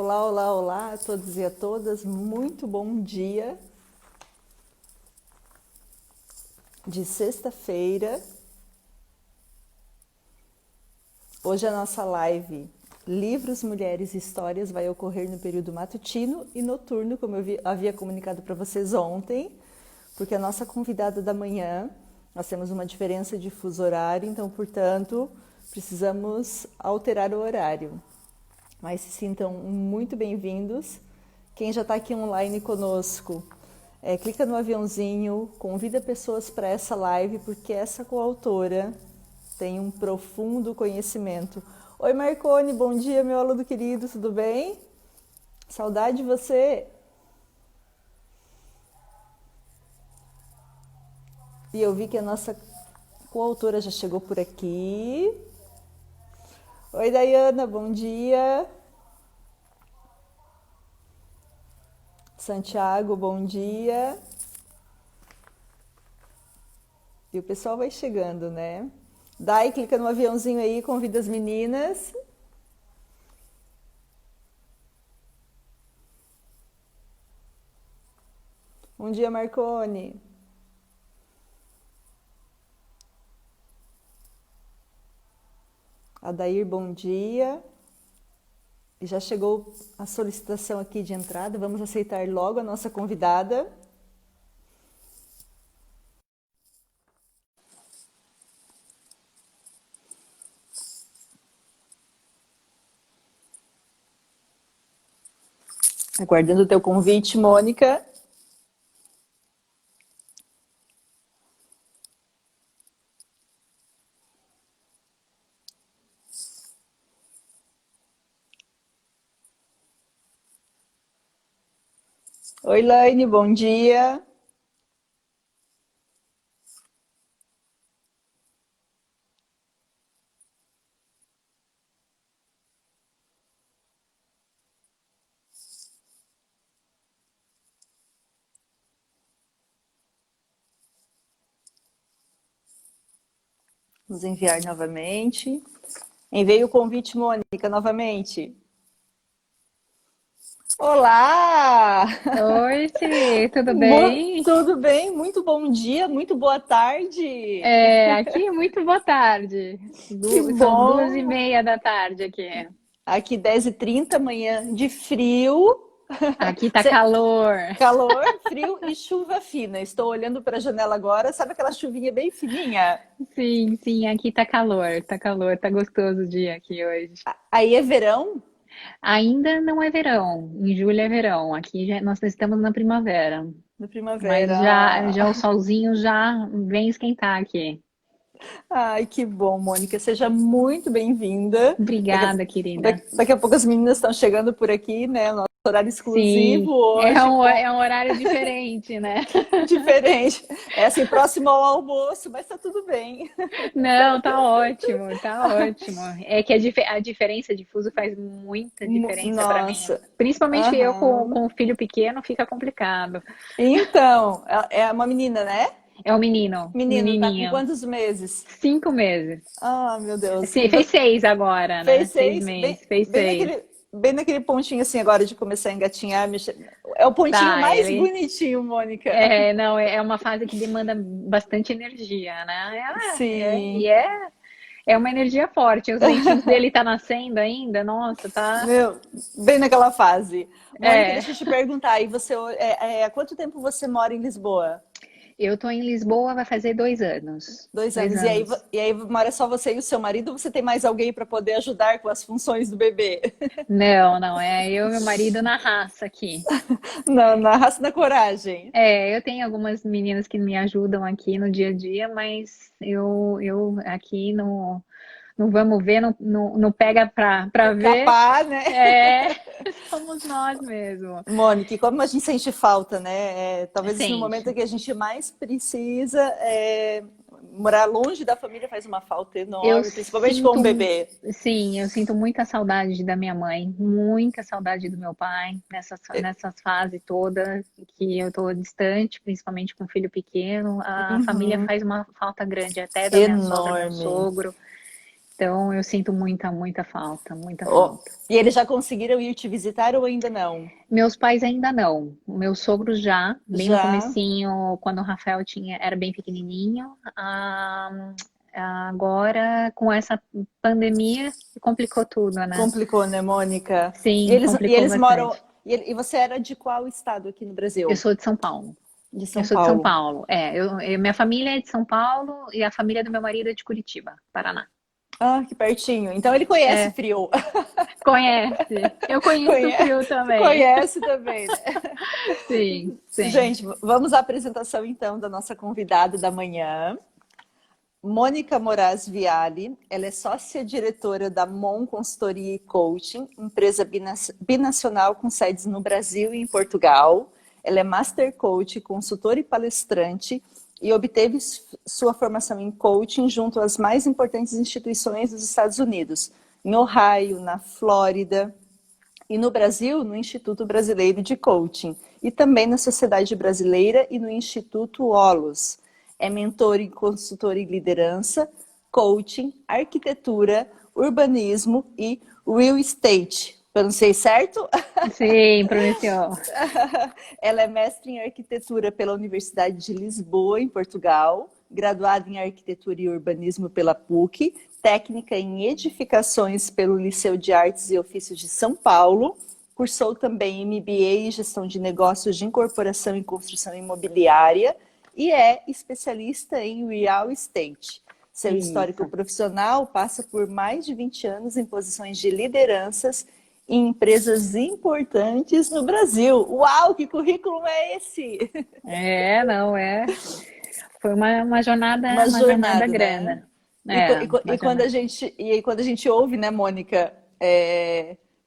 Olá, olá, olá a todos e a todas. Muito bom dia de sexta-feira. Hoje a nossa live Livros, Mulheres e Histórias vai ocorrer no período matutino e noturno, como eu havia comunicado para vocês ontem, porque a nossa convidada da manhã, nós temos uma diferença de fuso horário, então, portanto, precisamos alterar o horário. Mas se sintam muito bem-vindos. Quem já está aqui online conosco, clica no aviãozinho, convida pessoas para essa live, porque essa coautora tem um profundo conhecimento. Oi Marcone, bom dia, meu aluno querido, tudo bem? Saudade de você. E eu vi que a nossa coautora já chegou por aqui. Oi Dayana, bom dia. Santiago, bom dia. E o pessoal vai chegando, né? Dai, clica no aviãozinho aí, convida as meninas. Bom dia, Marcone. Adair, bom dia. E já chegou a solicitação aqui de entrada, vamos aceitar logo a nossa convidada. Aguardando o teu convite, Mônica. Oi, Laine, bom dia. Vamos enviar novamente. Enviei o convite, Mônica, novamente. Olá! Oi, Ti, tudo bem? Tudo bem? Muito bom dia, muito boa tarde. Aqui muito boa tarde. Que São 2h30 bom! da tarde aqui. Aqui 10h30, manhã de frio. Aqui tá calor. Calor, frio e chuva fina. Estou olhando para a janela agora, sabe aquela chuvinha bem fininha? Sim, sim, aqui tá calor, tá gostoso o dia aqui hoje. Aí é verão? Ainda não é verão, em julho é verão, aqui nós estamos na primavera, Na mas primavera. já o solzinho já vem esquentar aqui. Ai, que bom, Mônica. Seja muito bem-vinda. Obrigada, querida. Daqui a pouco as meninas estão chegando por aqui, né? Nosso horário exclusivo Sim, hoje, é um horário diferente, né? diferente. É assim, próximo ao almoço, mas tá tudo bem. Não, tá ótimo, tá ótimo. É que a diferença de fuso faz muita diferença para mim. Nossa. Principalmente eu Aham. com o filho pequeno fica complicado. Então, é uma menina, né? É um menino, Menino, tá com menininho, quantos meses? 5 meses. Ah, meu Deus. Sim, fez 6 agora, Fez né? seis seis, meses, fez seis. bem naquele pontinho assim agora de começar a engatinhar. É o pontinho Tá, mais ele. bonitinho, Mônica. Não, é uma fase que demanda bastante energia, né? Sim. É uma energia forte. Os dentinhos dele tá nascendo ainda, nossa, tá. Meu, bem naquela fase. Mônica, É. deixa eu te perguntar, e você, há quanto tempo você mora em Lisboa? Eu tô em Lisboa, vai fazer 2 anos. Dois Dois anos. anos. E aí mora só você e o seu marido, ou você tem mais alguém para poder ajudar com as funções do bebê? Não, não, é eu e meu marido na raça aqui. Na raça da coragem. Eu tenho algumas meninas que me ajudam aqui no dia a dia, mas eu aqui no vamos ver, não pega pra ver. Capaz, né? É, somos nós mesmo. Mônica, e como a gente sente falta, né? Talvez no momento Sente. que a gente mais precisa, morar longe da família faz uma falta Eu enorme, principalmente com um sinto, bebê. sim, eu sinto muita saudade da minha mãe, muita saudade do meu pai, nessas fases todas que eu tô distante, principalmente com um filho pequeno. A família Uhum. faz uma falta grande, até da minha sogra, meu Enorme. sogro. Então eu sinto muita falta, muita Oh, falta. e eles já conseguiram ir te visitar ou ainda não? Meus pais ainda não. Meus sogros já, bem no Já comecinho, quando o Rafael era bem pequenininho. Agora, com essa pandemia, complicou tudo, né? complicou, né, Mônica? Sim, E complicou eles moram. bastante. E você era de qual estado aqui no Eu Brasil? sou de São Paulo. De Eu São sou de São Paulo. Paulo. Minha família é de São Paulo e a família do meu marido é de Curitiba, Paraná. Ah, que pertinho. Então ele conhece É, frio. conhece. Eu conheço o Conhece, frio também. conhece também, né? Sim, sim. Gente, vamos à apresentação então da nossa convidada da manhã. Mônica Moraes Viale, ela é sócia-diretora da MON Consultoria e Coaching, empresa binacional com sedes no Brasil e em Portugal. Ela é Master Coach, consultora e palestrante e obteve sua formação em coaching junto às mais importantes instituições dos Estados Unidos, em Ohio, na Flórida e no Brasil, no Instituto Brasileiro de Coaching e também na Sociedade Brasileira e no Instituto Olos. É mentor em consultor em liderança, coaching, arquitetura, urbanismo e real estate. Pronunciei certo? Sim, pronunciou. Ela é mestre em arquitetura pela Universidade de Lisboa, em Portugal, graduada em arquitetura e urbanismo pela PUC, técnica em edificações pelo Liceu de Artes e Ofícios de São Paulo, cursou também MBA em gestão de negócios de incorporação e construção imobiliária e é especialista em real estate. Seu histórico Isso. profissional passa por mais de 20 anos em posições de lideranças em empresas importantes no Brasil. Uau, que currículo é esse? Não é. Foi Uma uma jornada jornada, né? grande. É, uma E quando jornada. quando a gente ouve, né, Mônica,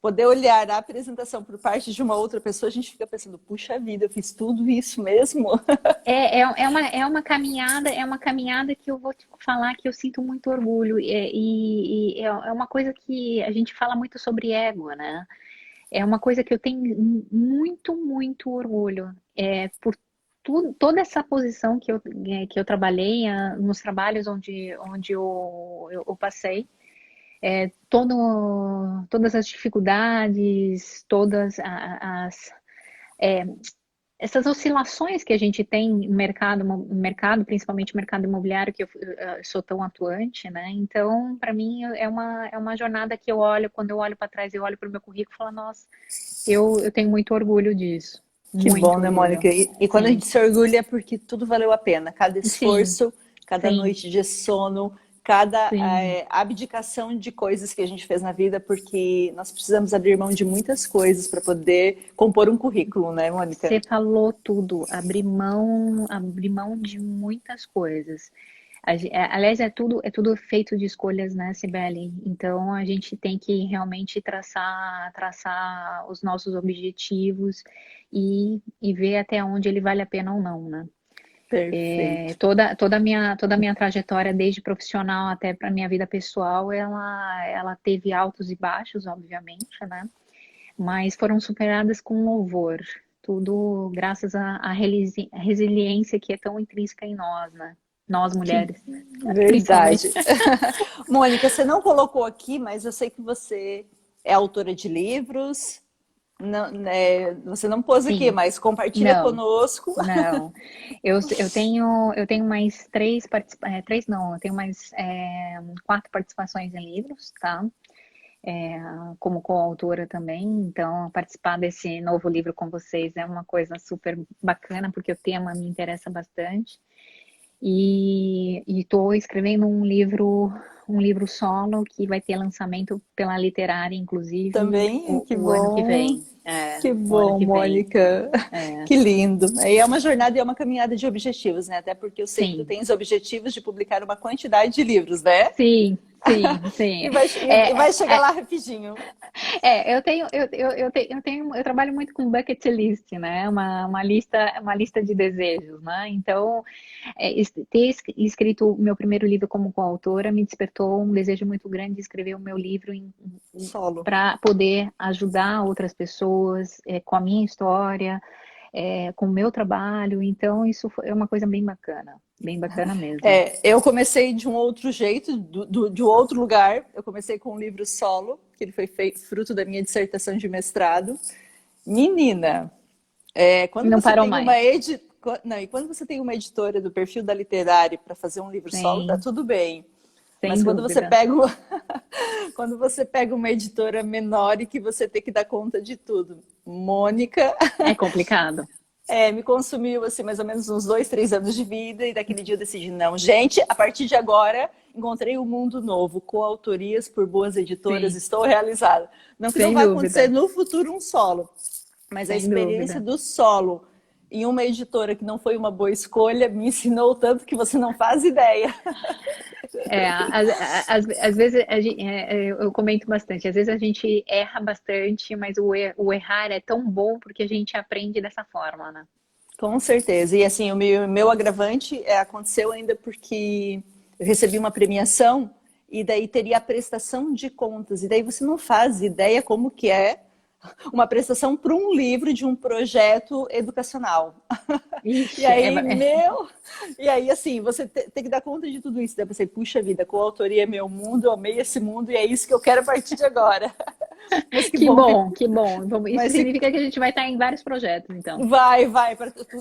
poder olhar a apresentação por parte de uma outra pessoa, a gente fica pensando, puxa vida, eu fiz tudo isso mesmo? É uma caminhada que eu vou te falar que eu sinto muito orgulho. É uma coisa que a gente fala muito sobre ego, né? É uma coisa que eu tenho muito orgulho. Por toda essa posição que eu trabalhei, nos trabalhos onde eu passei, todas as dificuldades, todas essas oscilações que a gente tem no mercado, principalmente no mercado imobiliário, que eu sou tão atuante, né? Então, para mim, é uma jornada que eu olho, quando eu olho para trás, eu olho para o meu currículo e falo, nossa, eu tenho muito orgulho disso. Que bom, Muito né, orgulho. Mônica? E quando a Sim, gente se orgulha é porque tudo valeu a pena. Cada sim, esforço, cada sim, noite de sono, cada sim. abdicação de coisas que a gente fez na vida, porque nós precisamos abrir mão de muitas coisas para poder compor um currículo, né, Mônica? Você falou tudo, abrir mão de muitas coisas. Aliás, é tudo feito de escolhas, né, Cibele? Então a gente tem que realmente traçar os nossos objetivos e ver até onde ele vale a pena ou não, né? Perfeito. Toda a minha trajetória, desde profissional até para minha vida pessoal, ela teve altos e baixos, obviamente, né? Mas foram superadas com louvor. Tudo graças à resiliência que é tão intrínseca em nós, né? Nós Que mulheres, principalmente. verdade. Mônica, você não colocou aqui, mas eu sei que você é autora de livros. Não, você não pôs aqui, Sim, mas compartilha não, conosco. não. Eu tenho mais três não, eu tenho mais quatro participações em livros, tá? Como coautora também, então participar desse novo livro com vocês é uma coisa super bacana, porque o tema me interessa bastante. E estou escrevendo um livro solo que vai ter lançamento pela Literária, inclusive, Também, que o ano que bom. vem. Que O ano bom, que vem. Mônica. É, Que lindo. E é uma jornada e é uma caminhada de objetivos, né? Até porque eu sei que tu sim, tens objetivos de publicar uma quantidade de livros, né? sim. E vai chegar lá rapidinho. Eu trabalho muito com bucket list, né? Uma lista de desejos, né? Então, ter escrito o meu primeiro livro como coautora me despertou um desejo muito grande de escrever o meu livro Solo. para poder ajudar outras pessoas com a minha história, com o meu trabalho. Então, é uma coisa bem bacana. bem bacana mesmo. Eu comecei de um outro jeito, de um outro lugar. Eu comecei com um livro solo, que ele foi fruto da minha dissertação de mestrado. Menina, quando Não você parou tem mais, não, e quando você tem uma editora do perfil da Literária para fazer um livro solo, tá sem, tudo bem. Mas sem quando você dúvida. pega quando você pega uma editora menor e que você tem que dar conta de tudo. Mônica, É complicado. me consumiu assim mais ou menos uns 2, 3 anos de vida e daquele dia eu decidi, não, gente, a partir de agora encontrei um mundo novo, coautorias por boas editoras, Sim, estou realizada. Não que não sem vai acontecer dúvida, no futuro um solo, mas a sem experiência dúvida. do solo em uma editora que não foi uma boa escolha me ensinou tanto que você não faz ideia. Às vezes eu comento bastante, às vezes a gente erra bastante, mas o errar é tão bom porque a gente aprende dessa forma, né? Com certeza. E assim, o meu agravante aconteceu ainda porque eu recebi uma premiação e daí teria a prestação de contas. E daí você não faz ideia como que é uma prestação para um livro de um projeto educacional. E Ixi, aí, e aí assim, você tem que dar conta de tudo isso. Daí você, puxa vida, coautoria é meu mundo, eu amei esse mundo e é isso que eu quero a partir de agora. Mas que que bom, bom, que bom. Isso mas significa que a gente vai estar em vários projetos, então. vai.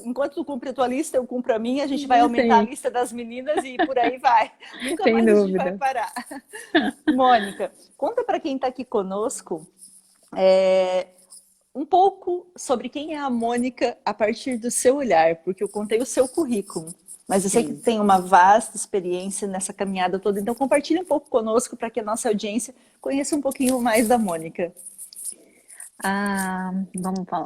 Enquanto tu cumpre a tua lista, eu cumpro a minha, a gente vai aumentar a Sim, lista das meninas e por aí vai. Nunca sem mais a gente vai dúvida. parar. Mônica, conta para quem está aqui conosco é, um pouco sobre quem é a Mônica a partir do seu olhar, porque eu contei o seu currículo, mas eu sei que Sim. tem uma vasta experiência nessa caminhada toda, então compartilhe um pouco conosco para que a nossa audiência conheça um pouquinho mais da Mônica.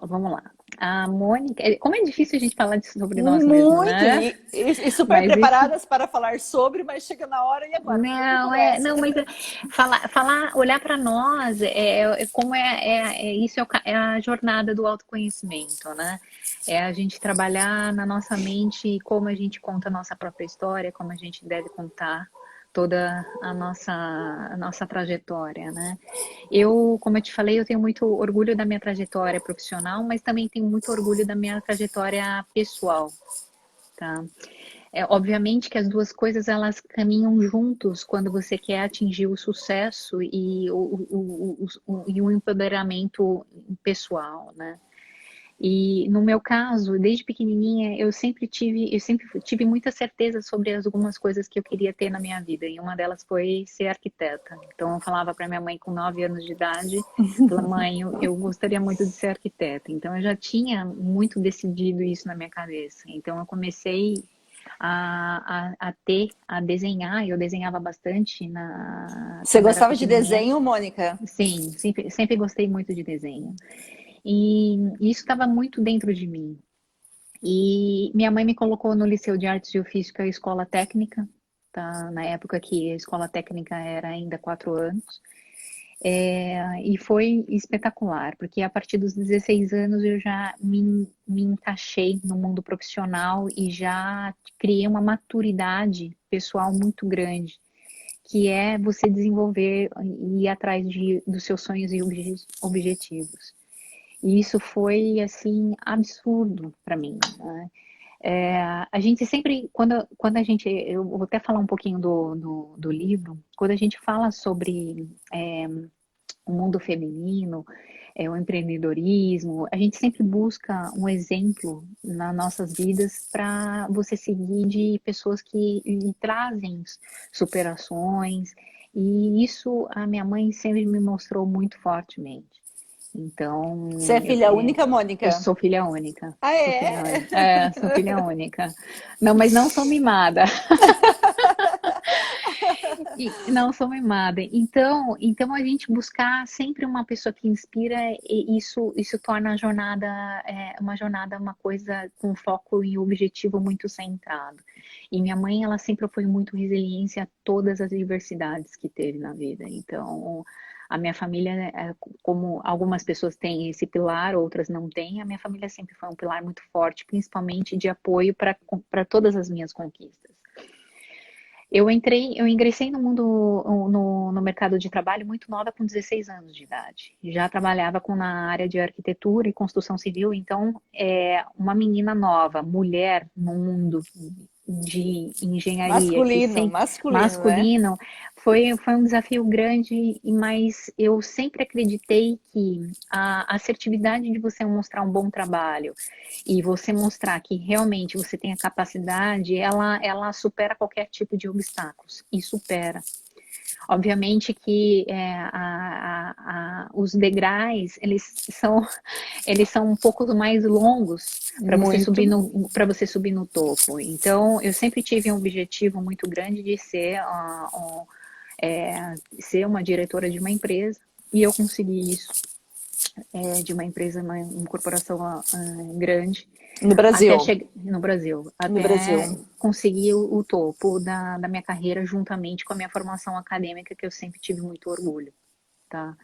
Vamos lá. A Mônica, como é difícil a gente falar sobre nós mesmos, Muito, né? e super Mas isso preparadas para falar sobre, mas chega na hora e agora, como é que eu não começo? não, mas olhar para nós como isso é a jornada do autoconhecimento, né? É a gente trabalhar na nossa mente como a gente conta a nossa própria história, como a gente deve contar toda a nossa trajetória, né? Como eu te falei, eu tenho muito orgulho da minha trajetória profissional, mas também tenho muito orgulho da minha trajetória pessoal, tá? Obviamente que as duas coisas elas caminham juntos quando você quer atingir o sucesso e o empoderamento pessoal, né? E no meu caso, desde pequenininha, eu sempre tive muita certeza sobre algumas coisas que eu queria ter na minha vida. E uma delas foi ser arquiteta. Então eu falava para minha mãe com 9 anos de idade, falava, mãe, eu gostaria muito de ser arquiteta. Então eu já tinha muito decidido isso na minha cabeça. Então eu comecei a desenhar, eu desenhava bastante Você quando era gostava de pequenininha. desenho, Mônica? Sim, sempre gostei muito de desenho. E isso estava muito dentro de mim. E minha mãe me colocou no Liceu de Artes e Ofício, que é a escola técnica, tá? Na época que a escola técnica era ainda 4 anos. E foi espetacular, porque a partir dos 16 anos eu já me encaixei no mundo profissional e já criei uma maturidade pessoal muito grande, que é você desenvolver e ir atrás dos seus sonhos e objetivos. E isso foi, assim, absurdo para mim, né? A gente sempre, quando a gente, eu vou até falar um pouquinho do livro, quando a gente fala sobre o mundo feminino, o empreendedorismo, a gente sempre busca um exemplo nas nossas vidas para você seguir de pessoas que lhe trazem superações, e isso a minha mãe sempre me mostrou muito fortemente. Você é Então, filha única, eu Mônica? sou filha única. Ah, Sou filha é? única. Sou filha única. Não, mas não sou mimada. Não sou mimada. Então a gente buscar sempre uma pessoa que inspira, e isso torna a jornada uma jornada, uma coisa com foco e objetivo muito centrado. E minha mãe, ela sempre foi muito resiliente a todas as diversidades que teve na vida. Então, a minha família, como algumas pessoas têm esse pilar, outras não têm, a minha família sempre foi um pilar muito forte, principalmente de apoio para todas as minhas conquistas. Eu ingressei no mundo, no mercado de trabalho muito nova, com 16 anos de idade. Já trabalhava na área de arquitetura e construção civil, então, uma menina nova, mulher no mundo, de engenharia, que Masculino, sempre masculino, né? masculino, foi um desafio grande, mas eu sempre acreditei que a assertividade de você mostrar um bom trabalho e você mostrar que realmente você tem a capacidade, ela supera qualquer tipo de obstáculos, e supera. Obviamente que os degraus, eles são um pouco mais longos Muito. para você subir no topo. Então, eu sempre tive um objetivo muito grande de ser uma diretora de uma empresa, e eu consegui isso, de uma empresa, uma corporação grande, No até Brasil. chegar no Brasil, No Brasil. até conseguir o topo da minha carreira, juntamente com a minha formação acadêmica, que eu sempre tive muito orgulho, tá?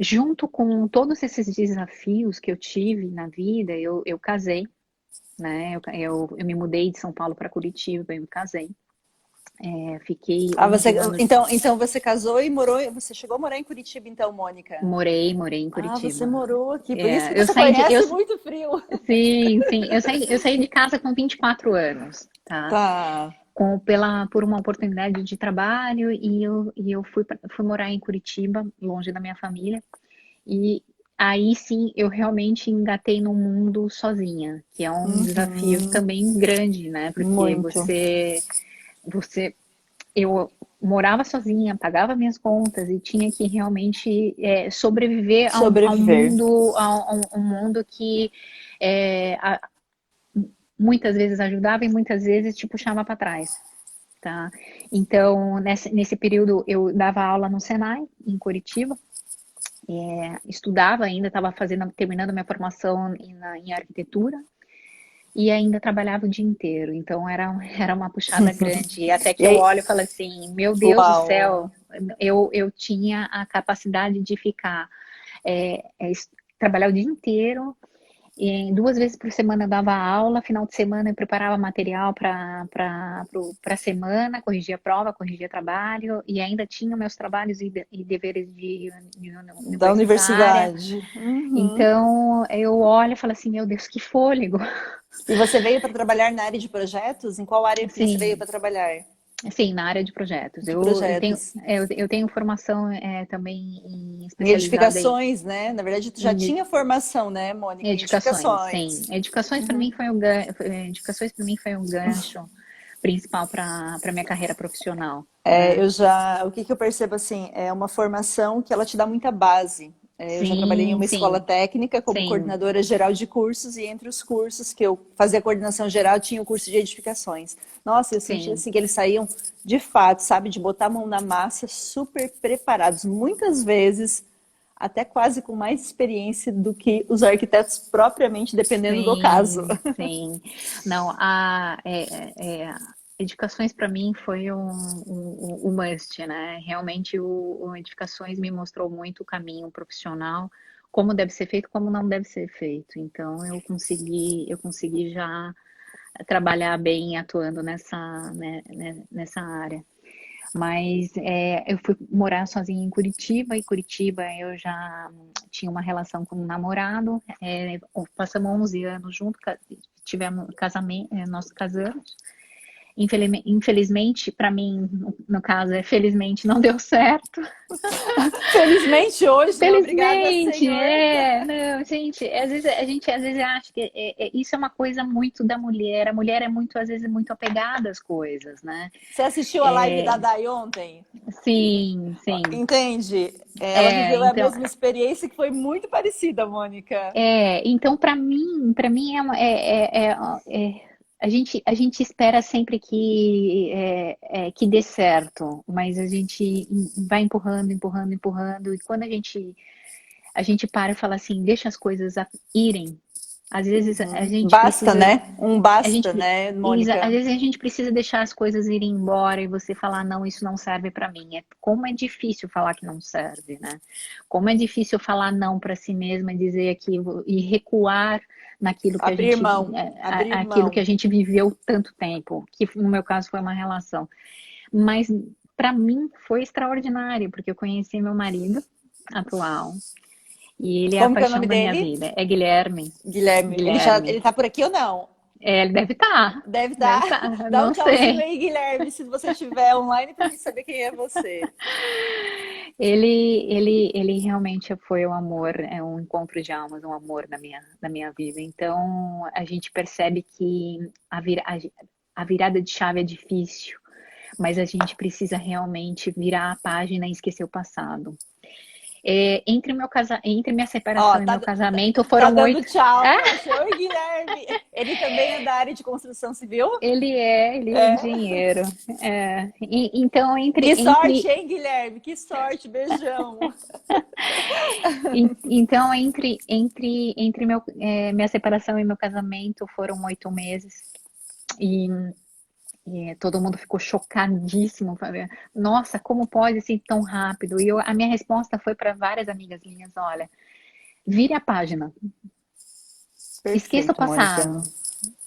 Junto com todos esses desafios que eu tive na vida, eu casei, né? Eu me mudei de São Paulo para Curitiba, eu me casei. Fiquei Ah, 11 anos, então você casou e morou, você chegou a morar em Curitiba, então, Mônica? morei em Ah, você Curitiba. morou aqui, por isso que Eu você saí de, conhece muito frio. sim, eu saí de casa com 24 anos, tá? Tá. Por uma oportunidade de trabalho, e eu fui morar em Curitiba, longe da minha família. E aí sim eu realmente engatei no mundo sozinha, que é um desafio Uhum. também grande, né? Porque Muito. você, eu morava sozinha, pagava minhas contas e tinha que realmente sobreviver a um Sobreviver. mundo, a um mundo que é, a- muitas vezes ajudava e muitas vezes te puxava para trás. Tá? Então, nesse período, eu dava aula no Senai, em Curitiba, estudava ainda, estava terminando minha formação em arquitetura, e ainda trabalhava o dia inteiro. Então, era uma puxada grande. E até E que eu aí, olho e falo assim: meu Deus do uau. céu, eu tinha a capacidade de ficar, trabalhar o dia inteiro. E 2 vezes por semana eu dava aula, final de semana eu preparava material para a semana, corrigia prova, corrigia trabalho, e ainda tinha meus trabalhos e deveres de Da universitária. universidade. Uhum. Então eu olho e falo assim, meu Deus, que fôlego! E você veio para trabalhar na área de projetos? Em qual área que você veio Sim, para trabalhar? sim, na área de projetos. De projetos. Eu tenho formação também Em especializada edificações, né? Na verdade, tu já em tinha formação, né, Mônica, em edificações, sim. edificações. Edificações para mim foi um gancho principal para minha carreira profissional, É, né? o que que eu percebo assim, é uma formação que ela te dá muita base. É, eu já trabalhei em Sim, uma escola sim, técnica como sim, coordenadora geral de cursos e entre os cursos que eu fazia coordenação geral tinha o curso de edificações. Nossa, eu senti sim, assim que eles saíam de fato, sabe, de botar a mão na massa, super preparados, muitas vezes até quase com mais experiência do que os arquitetos propriamente, dependendo do caso. sim, sim. Não, edificações para mim foi um must, né? Realmente o edificações me mostrou muito o caminho profissional, como deve ser feito, como não deve ser feito. Então eu consegui já trabalhar bem atuando nessa área. Mas eu fui morar sozinha em Curitiba, e Curitiba eu já tinha uma relação com um namorado, passamos 11 anos juntos, tivemos casamento, nós casamos. Infelizmente, para mim, no caso, felizmente não deu certo. Felizmente hoje, né? Obrigada, Felizmente, Senhor. não, gente, às vezes acha que isso é uma coisa muito da mulher. A mulher é muito, às vezes, muito apegada às coisas, né? Você assistiu a live da Day ontem? Sim, sim. Entende? Ela viveu a Então, mesma experiência que foi muito parecida, Mônica. então para mim a gente espera sempre que dê certo, mas a gente vai empurrando, empurrando, empurrando, e quando a gente para e fala assim, deixa as coisas irem. Às vezes a gente Basta, precisa, né? Um a gente, basta, né, às Mônica? vezes a gente precisa deixar as coisas irem embora e você falar, não, isso não serve para mim. Como é difícil falar que não serve, né? Como é difícil falar não para si mesma e dizer aquilo e recuar naquilo que Abrir aquilo que a mão. gente viveu tanto tempo, que no meu caso foi uma relação. Mas para mim foi extraordinário, porque eu conheci meu marido atual, e ele é a Como que é o nome paixão da minha dele? vida. É Guilherme. Guilherme. Guilherme. Ele tá por aqui ou não? Ele deve estar. Deve Deve estar. estar, Dá um não tchauzinho sei. aí, Guilherme, se você estiver online, para mim saber quem é você. Ele realmente foi um amor, é um encontro de almas, um amor da minha vida. Então, a gente percebe que a virada de chave é difícil, mas a gente precisa realmente virar a página e esquecer o passado. Entre minha Ó, separação e meu casamento tá foram dando 8. tchau pra você. Oi, Guilherme. Ele também é da área de construção civil? Ele é É. engenheiro. Então, Que sorte, hein, Guilherme? Que sorte. Beijão. então, minha separação e meu casamento foram 8 meses. E, e todo mundo ficou chocadíssimo. Nossa, como pode ser tão rápido? A minha resposta foi para várias amigas minhas: olha, vire a página, esqueça o Perfeito, Mônica. passado.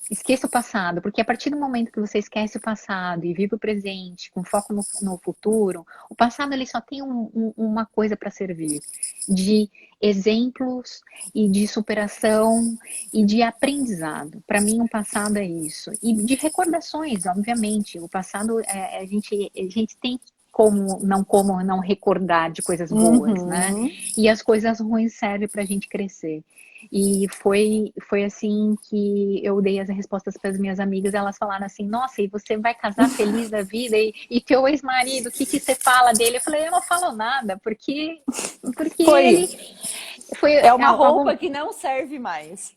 Esqueça o passado, porque a partir do momento que você esquece o passado e vive o presente com foco no futuro, o passado ele só tem uma coisa para servir, de exemplos e de superação e de aprendizado. Para mim, o passado é isso. E de recordações, obviamente. O passado, a gente tem como não recordar de coisas boas, né? Uhum. E as coisas ruins servem para a gente crescer. E foi assim que eu dei as respostas para as minhas amigas. Elas falaram assim: Nossa, e você vai casar feliz da vida? E teu ex-marido, o que, que você fala dele? Eu falei: Eu não falo nada, porque Foi. ele foi É uma roupa algo. que não serve mais.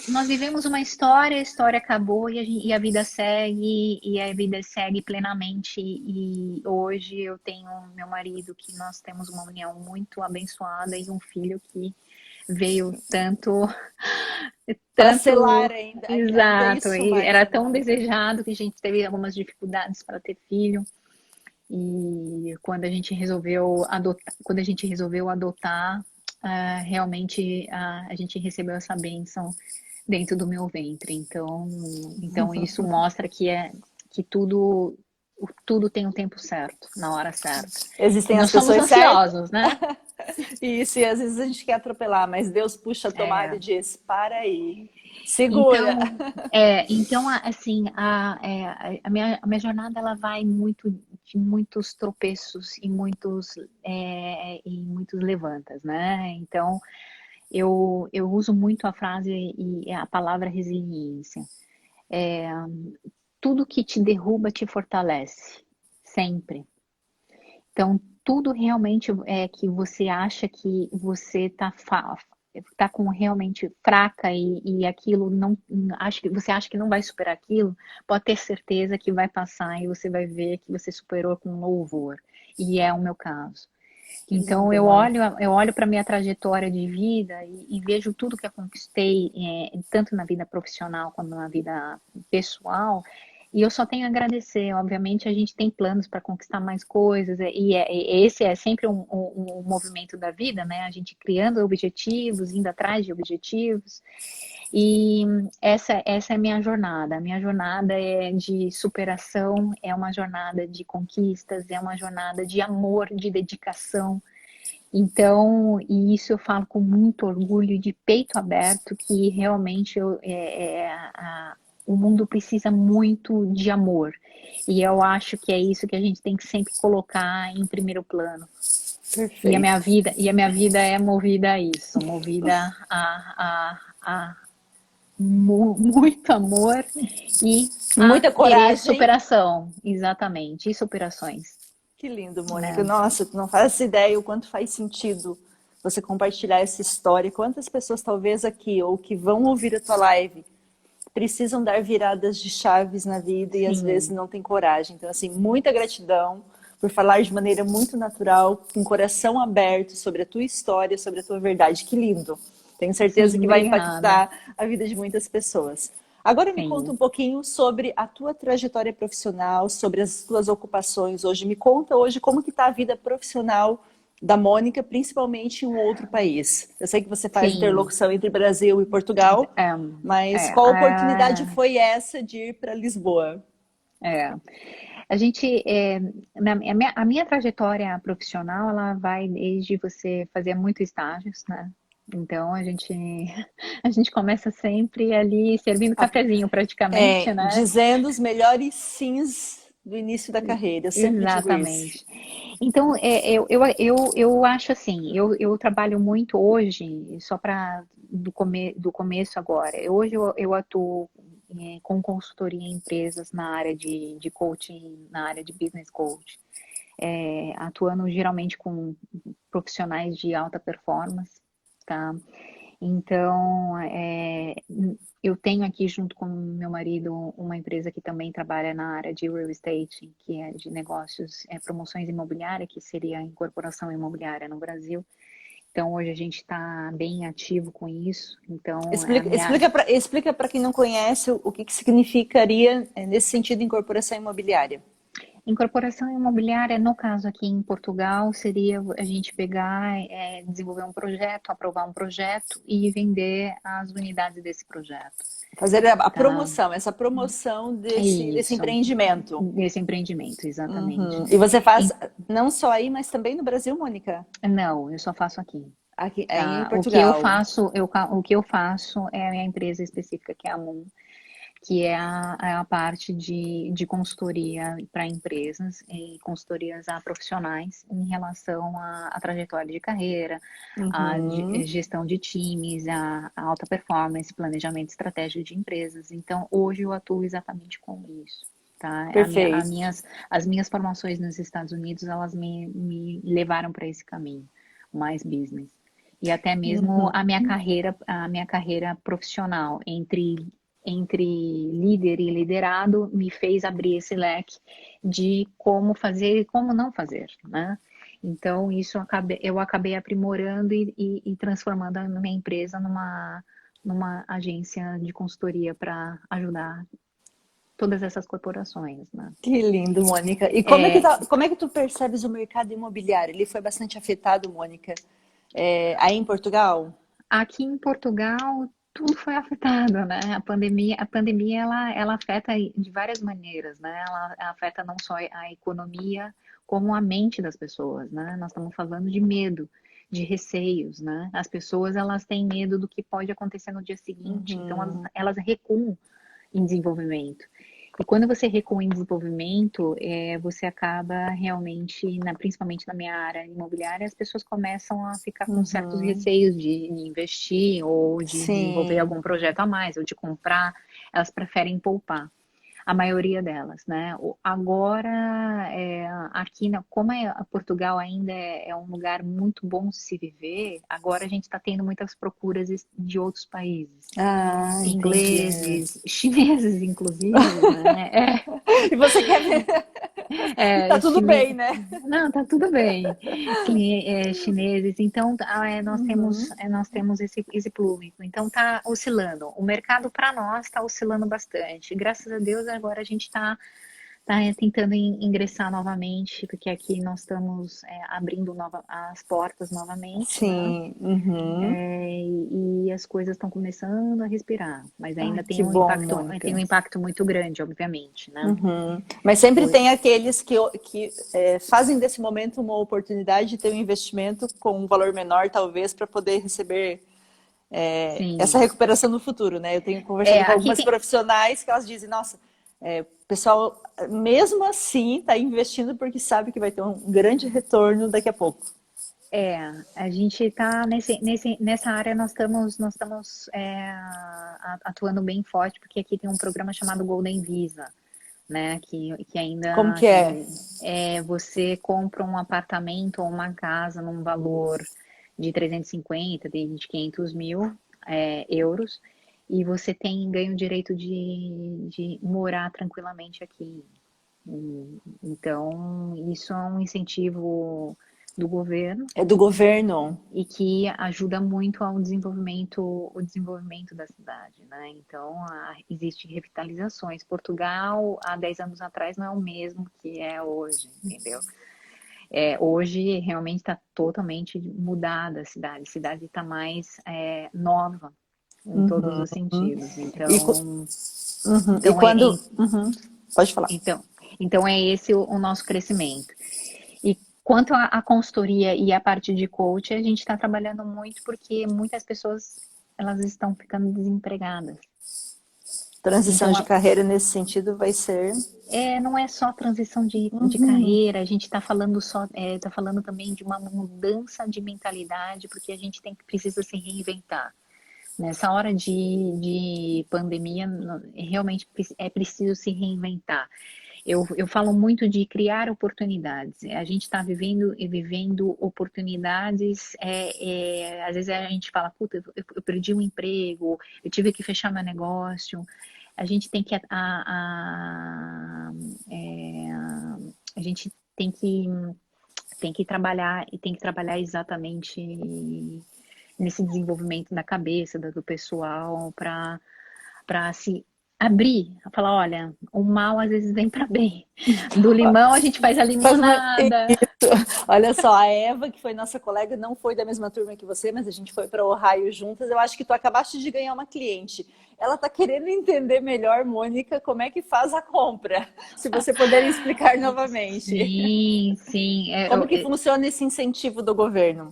Nós vivemos uma história, a história acabou e a vida segue, e a vida segue plenamente. E hoje eu tenho meu marido, que nós temos uma união muito abençoada e um filho que veio Para selar tanto ainda exato, isso e mais era tão ainda. desejado que a gente teve algumas dificuldades para ter filho. E quando a gente resolveu adotar, realmente a gente recebeu essa bênção dentro do meu ventre. Então isso mostra que tudo tem um tempo certo, na hora certa. E Existem as nós somos pessoas certas. ansiosos, né? Isso, e às vezes a gente quer atropelar, mas Deus puxa a tomada É, e diz: para aí, segura. Então, assim, a minha jornada ela vai muito de muitos tropeços e muitos levantas, né? Então, eu uso muito a frase e a palavra resiliência. Tudo que te derruba te fortalece, sempre. Então, tudo realmente é que você acha que você tá com realmente fraca e aquilo não acho que você acha que não vai superar aquilo, pode ter certeza que vai passar e você vai ver que você superou com louvor. E é o meu caso. Que Então lindo, Mônica. eu olho para minha trajetória de vida e vejo tudo que eu conquistei, tanto na vida profissional quanto na vida pessoal, e eu só tenho a agradecer. Obviamente, a gente tem planos para conquistar mais coisas, e esse é sempre um movimento da vida, né? A gente criando objetivos, indo atrás de objetivos. E essa é a minha jornada. A minha jornada é de superação, é uma jornada de conquistas, é uma jornada de amor, de dedicação. Então, e isso eu falo com muito orgulho, de peito aberto, que realmente o mundo precisa muito de amor. E eu acho que é isso que a gente tem que sempre colocar em primeiro plano. Perfeito. E a minha vida é movida a isso, movida a muito amor e a Muita querer coragem. superação, exatamente, e superações, Que lindo, Mônica. né? Nossa, tu não faz ideia o quanto faz sentido você compartilhar essa história. Quantas pessoas, talvez aqui, ou que vão ouvir a tua live, precisam dar viradas de chaves na vida e às vezes Sim, não têm coragem. Então, assim, muita gratidão por falar de maneira muito natural, com o coração aberto sobre a tua história, sobre a tua verdade. Que lindo. Tenho certeza sim, que vai obrigada. impactar a vida de muitas pessoas. Agora me conta Sim. um pouquinho sobre a tua trajetória profissional, sobre as tuas ocupações hoje. Me conta hoje como que está a vida profissional da Mônica, principalmente em um outro país. Eu sei que você faz Sim, interlocução entre Brasil e Portugal, é, mas é, qual oportunidade foi essa de ir para Lisboa? é. A gente, a minha trajetória profissional, ela vai desde você fazer muitos estágios, né? Então a gente começa sempre ali servindo cafezinho praticamente, né? Dizendo os melhores sims do início da carreira. Eu sempre digo isso. Exatamente. Então, eu acho assim, eu trabalho muito hoje, só para do começo agora. Hoje eu atuo com consultoria em empresas na área de coaching, na área de business coach, atuando geralmente com profissionais de alta performance, tá? Então, eu tenho aqui junto com meu marido uma empresa que também trabalha na área de real estate, que é de negócios, promoções imobiliárias, que seria a incorporação imobiliária no Brasil. Então, hoje a gente está bem ativo com isso. Então, a minha, Explica para quem não conhece o que significaria, nesse sentido, incorporação imobiliária. incorporação imobiliária, no caso aqui em Portugal, seria a gente pegar, desenvolver um projeto, aprovar um projeto e vender as unidades desse projeto. Fazer a Tá? promoção, essa promoção É desse isso, empreendimento. desse empreendimento, exatamente. E você faz não só aí, mas também no Brasil, Mônica? Não, eu só faço aqui. Aqui, em Tá? Portugal. O que eu faço é a minha empresa específica, que é a Moon, que é a parte de consultoria para empresas e consultorias a profissionais em relação à trajetória de carreira, à gestão de times, à alta performance, planejamento estratégico de empresas. Então, hoje eu atuo exatamente com isso. Tá? Perfeito. As minhas formações nos Estados Unidos, elas me levaram para esse caminho, mais business. E até mesmo a minha carreira profissional entre líder e liderado me fez abrir esse leque de como fazer e como não fazer, né? Então, eu acabei aprimorando e transformando a minha empresa numa agência de consultoria para ajudar todas essas corporações, né? Que lindo, Mônica. E É, como é que tu percebes o mercado imobiliário? Ele foi bastante afetado, Mônica, aí em Portugal? aqui em Portugal, tudo foi afetado, né? A pandemia ela afeta de várias maneiras, né? Ela afeta não só a economia, como a mente das pessoas, né? Nós estamos falando de medo, de receios, né? As pessoas, elas têm medo do que pode acontecer no dia seguinte, então elas recuam em desenvolvimento. E quando você recua em desenvolvimento, você acaba realmente, principalmente na minha área imobiliária, as pessoas começam a ficar com certos receios de investir ou de desenvolver Sim. algum projeto a mais ou de comprar. Elas preferem poupar, a maioria delas, né? Agora, aqui, como Portugal ainda é um lugar muito bom de se viver, agora a gente está tendo muitas procuras de outros países Ah, entendi. ingleses, chineses, inclusive, né? E você quer ver? Tá tudo bem, né? Não, tá tudo bem. Chineses, então nós temos esse público. Então tá oscilando. O mercado para nós está oscilando bastante. Graças a Deus agora a gente está tentando ingressar novamente, porque aqui nós estamos abrindo as portas novamente, né? Sim. E as coisas estão começando a respirar, mas Ai, ainda que bom, Mônica. tem um impacto muito grande, obviamente, né? Mas sempre Pois tem aqueles que fazem desse momento uma oportunidade de ter um investimento com um valor menor, talvez, para poder receber essa sim. recuperação no futuro, né? Eu tenho conversado com Aqui algumas tem. profissionais que elas dizem, nossa, o pessoal, mesmo assim, está investindo porque sabe que vai ter um grande retorno daqui a pouco. A gente está nessa área, nós estamos atuando bem forte, porque aqui tem um programa chamado Golden Visa, né? Que Como ainda que é? você compra um apartamento ou uma casa num valor de 350, de 500 mil euros, e você ganha o direito de morar tranquilamente aqui. Então, isso é um incentivo do governo É do governo. e que ajuda muito o desenvolvimento da cidade, né? Então, existem revitalizações. Portugal, há 10 anos atrás, não é o mesmo que é hoje, entendeu? Hoje, realmente está totalmente mudada a cidade. A cidade está mais nova em todos os sentidos. E, e Então, quando. Pode falar. então, então é esse o nosso crescimento. E Quanto à consultoria e à parte de coach, a gente está trabalhando muito porque muitas pessoas elas estão ficando desempregadas. Transição Então, de carreira nesse sentido vai ser. não é só transição de Uhum. carreira, a gente está falando tá falando também de uma mudança de mentalidade, porque a gente precisa se reinventar. Nessa hora de pandemia, realmente é preciso se reinventar. Eu falo muito de criar oportunidades. A gente está vivendo oportunidades. Às vezes a gente fala, puta, eu perdi um emprego, eu tive que fechar meu negócio. A gente tem que a gente tem que trabalhar e tem que trabalhar exatamente nesse desenvolvimento da cabeça do pessoal para se abrir, falar, olha, o mal às vezes vem para bem. Do limão a gente faz a Faz uma... limonada. Olha só, a Eva, que foi nossa colega, não foi da mesma turma que você, mas a gente foi para o Ohio juntas. Eu acho que tu acabaste de ganhar uma cliente. Ela está querendo entender melhor, Mônica, como é que faz a compra. Se você puder explicar novamente. Sim, sim. Como que funciona esse incentivo do governo?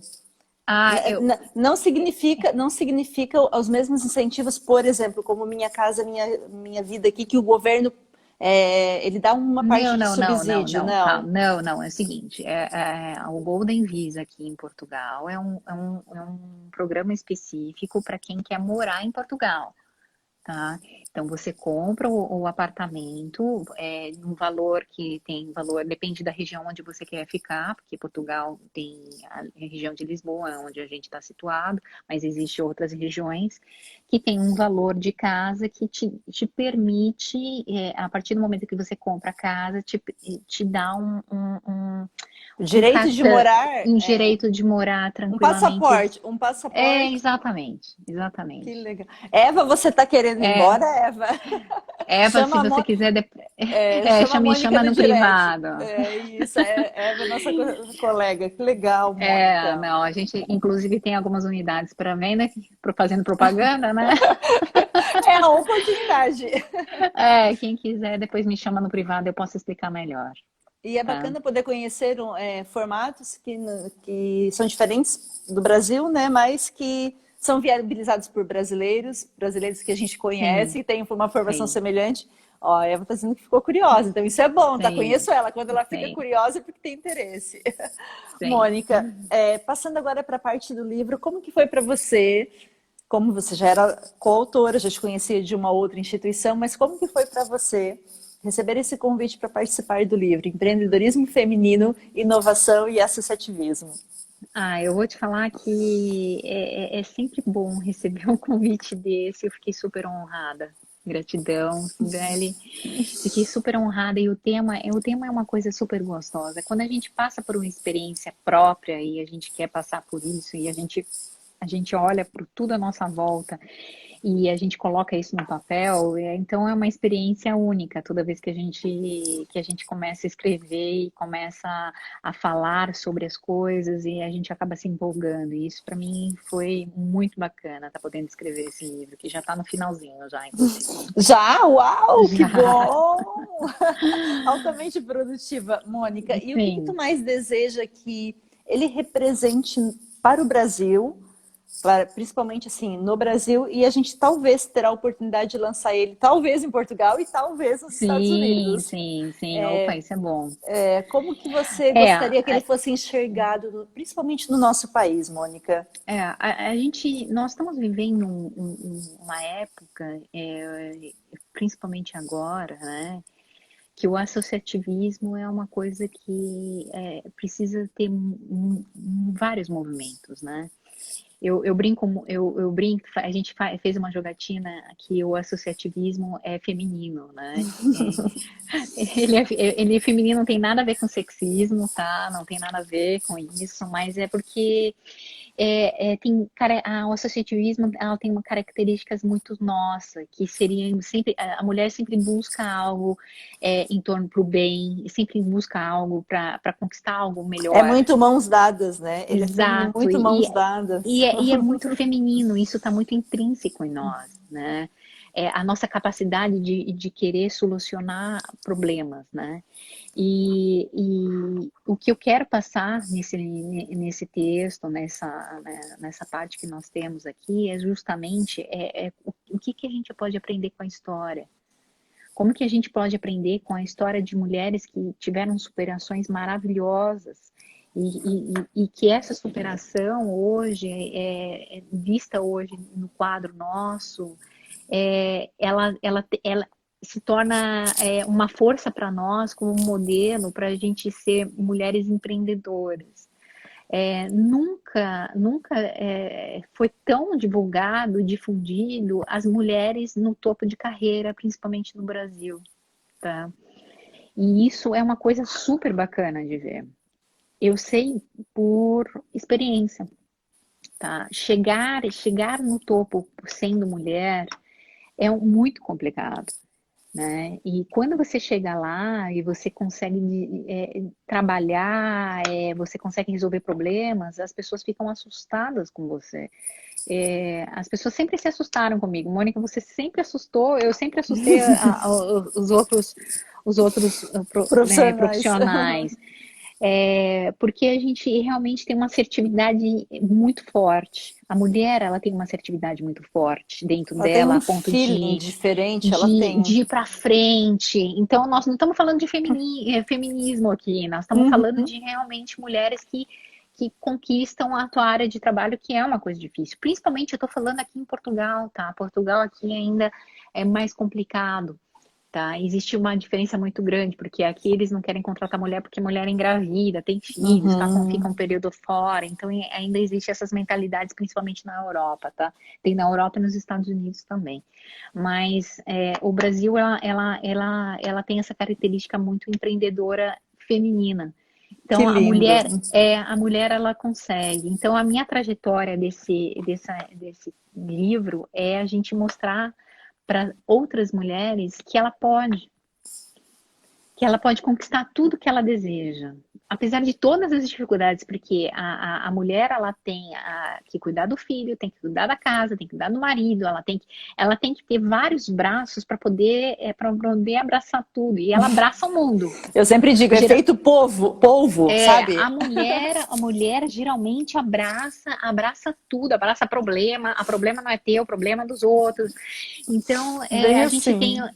Ah, eu, Não significa os mesmos incentivos, por exemplo, como Minha Casa Minha Vida aqui, que o governo ele dá uma parte de subsídio, calma, não. não, é o seguinte, o Golden Visa aqui em Portugal é um programa específico para quem quer morar em Portugal. Tá? Então você compra o apartamento num valor que tem valor, depende da região onde você quer ficar, porque Portugal tem a região de Lisboa, onde a gente está situado, mas existem outras regiões que tem um valor de casa que te permite, a partir do momento que você compra a casa, te dá O um direito de cartão, morar, um direito de morar um tranquilamente. passaporte, um passaporte. Exatamente, Que exatamente. legal. Eva, você está querendo ir É, embora, Eva? Eva, se Chama a, você Mo... quiser, chama a me Mônica chama no no direct. privado. É isso, Eva, nossa colega. Que legal, Mônica. Não, a gente inclusive tem algumas unidades para venda, fazendo propaganda, né? É a oportunidade. Quem quiser, depois me chama no privado, eu posso explicar melhor, E é tá? bacana poder conhecer formatos que são diferentes do Brasil, né? Mas que são viabilizados por brasileiros que a gente conhece Sim, e têm uma formação sim, semelhante. Ó, a Eva está dizendo que ficou curiosa, então isso é bom, tá? sim, Conheço ela. Quando ela fica sim, curiosa é porque tem interesse. sim. Mônica, passando agora para a parte do livro, como que foi para você? Como você já era coautora, já te conhecia de uma outra instituição, mas como que foi para você receber esse convite para participar do livro Empreendedorismo Feminino, Inovação e Associativismo? Eu vou te falar que é sempre bom receber um convite desse, eu fiquei super honrada. Gratidão, Sibeli. Fiquei super honrada e o tema é uma coisa super gostosa. Quando a gente passa por uma experiência própria e a gente quer passar por isso e a gente olha por tudo à nossa volta e a gente coloca isso no papel, então é uma experiência única toda vez que a gente começa a escrever e começa a falar sobre as coisas e a gente acaba se empolgando. E isso para mim foi muito bacana, tá podendo escrever esse livro, que já está no finalzinho já, inclusive. Já? Uau, que Já, bom! Altamente produtiva, Mônica. E o que tu sim. mais deseja que ele represente para o Brasil, principalmente assim, no Brasil, e a gente talvez terá a oportunidade de lançar ele, talvez em Portugal e talvez nos Estados Sim, Unidos. sim, sim. Opa, isso é bom. Como que você É, gostaria que ele fosse enxergado, principalmente no nosso país, Mônica? nós estamos vivendo uma época, principalmente agora, né, que o associativismo é uma coisa que precisa ter vários movimentos, né? Eu brinco, a gente fez uma jogatina que o associativismo é feminino, né? Ele é feminino, não tem nada a ver com sexismo, tá? Não tem nada a ver com isso, mas é porque o associativismo ela tem uma características muito nossa, que seria sempre a mulher sempre busca algo em torno pro bem, sempre busca algo para conquistar algo É melhor. muito mãos dadas, né? Ele é feminino, Exato, muito mãos dadas. e é muito feminino, isso está muito intrínseco em nós, né? a nossa capacidade de querer solucionar problemas, né? E o que eu quero passar nesse texto, nessa parte que nós temos aqui, é justamente o que a gente pode aprender com a história. Como que a gente pode aprender com a história de mulheres que tiveram superações maravilhosas e que essa superação hoje, vista hoje no quadro nosso, ela se torna uma força para nós, como um modelo para a gente ser mulheres empreendedoras. Nunca foi tão divulgado, difundido as mulheres no topo de carreira, principalmente no Brasil, tá? E isso é uma coisa super bacana de ver. Eu sei por experiência, tá? Chegar no topo sendo mulher é muito complicado, né? E quando você chega lá e você consegue trabalhar, você consegue resolver problemas, as pessoas ficam assustadas com você. As pessoas sempre se assustaram comigo. Mônica, você sempre assustou, eu sempre assustei os outros profissionais. Porque a gente realmente tem uma assertividade muito forte. A mulher, ela tem uma assertividade muito forte dentro Ela tem dela, um a ponto feeling diferente, ela tem. de ir para frente. Então, nós não estamos falando de feminismo aqui, nós estamos falando de realmente mulheres que conquistam a tua área de trabalho, que é uma coisa difícil. Principalmente, eu estou falando aqui em Portugal, tá? Portugal aqui ainda é mais complicado. Tá? Existe uma diferença muito grande, porque aqui eles não querem contratar mulher porque mulher é engravida, tem filhos, fica um período fora, então ainda existe essas mentalidades, principalmente na Europa, tá? Tem na Europa e nos Estados Unidos também. Mas o Brasil, ela tem essa característica muito empreendedora feminina. Que Então lindo. a mulher ela consegue. Então a minha trajetória desse livro é a gente mostrar para outras mulheres que ela pode conquistar tudo que ela deseja, apesar de todas as dificuldades, porque a mulher ela tem que cuidar do filho, tem que cuidar da casa, tem que cuidar do marido, ela tem que ter vários braços para poder abraçar tudo, e ela abraça o mundo. Eu sempre digo, é feito polvo, sabe? A mulher geralmente abraça tudo, abraça problema. A problema não é teu, o problema é dos outros. Então, Bem a assim.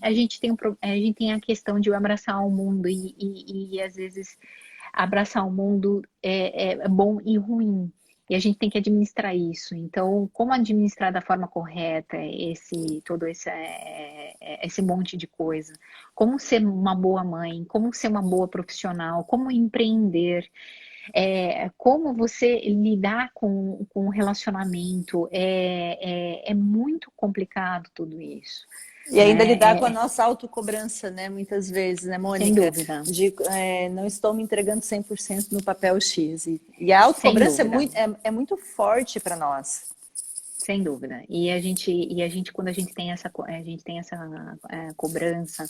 gente tem a questão de abraçar o mundo e às vezes abraçar o mundo é bom e ruim. E a gente tem que administrar isso. Então, como administrar da forma correta todo esse monte de coisa? Como ser uma boa mãe? Como ser uma boa profissional? Como empreender? Como você lidar com o relacionamento? É muito complicado tudo isso. E ainda Né? lidar com a nossa autocobrança, né? Muitas vezes, né, Sem Mônica? dúvida. De não estou me entregando 100% no papel X. E a Sem autocobrança dúvida. é muito forte para nós. Sem dúvida. E a gente quando a gente tem essa cobrança,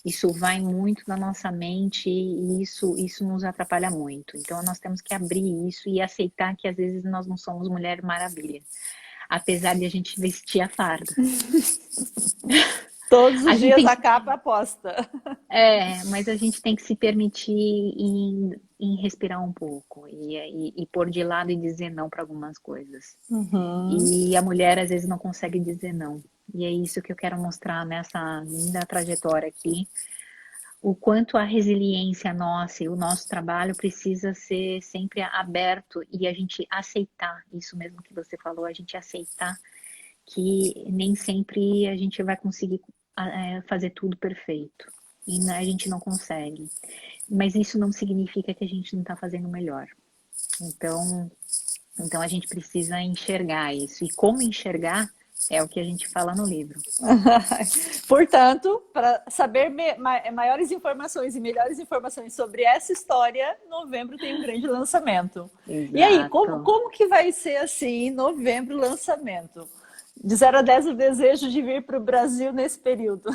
isso vai muito na nossa mente e isso nos atrapalha muito. Então nós temos que abrir isso e aceitar que às vezes nós não somos Mulher Maravilha, apesar de a gente vestir a farda. Todos os dias a capa aposta. Mas a gente tem que se permitir em respirar um pouco e pôr de lado e dizer não para algumas coisas. E a mulher às vezes não consegue dizer não. E é isso que eu quero mostrar nessa linda trajetória aqui. O quanto a resiliência nossa e o nosso trabalho precisa ser sempre aberto e a gente aceitar isso mesmo que você falou, a gente aceitar que nem sempre a gente vai conseguir fazer tudo perfeito. E a gente não consegue. Mas isso não significa que a gente não está fazendo o melhor. Então a gente precisa enxergar isso. E como enxergar é o que a gente fala no livro. Portanto, para saber maiores informações e melhores informações sobre essa história, novembro tem um grande lançamento. Exato. E aí, como que vai ser assim, em novembro, o lançamento? De 0 a 10 o desejo de vir para o Brasil nesse período.